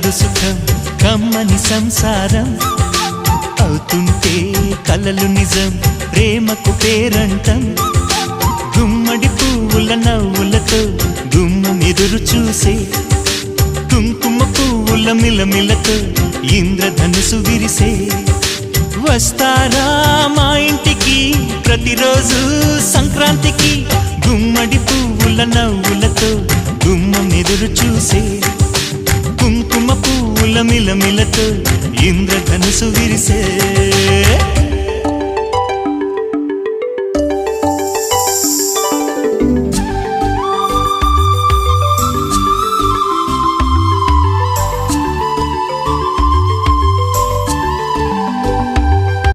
కలదు సుఖం కమ్మని సంసారం అవుతుంటే కలలు నిజం ప్రేమకు పేరంటం గుమ్మడి పువ్వుల నవ్వులతో గుమ్మం ఎదురు చూసే కుంకుమ పువ్వుల మిలమిలతో ఇంద్రధనుసు విరిసే వస్తారా మా ఇంటికి ప్రతిరోజు సంక్రాంతికి గుమ్మడి పువ్వుల నవ్వులతో గుమ్మం ఎదురు చూసే కుంకుమ పువ్వుల మిలమిలతో ఇంద్రధనుసు విరిసే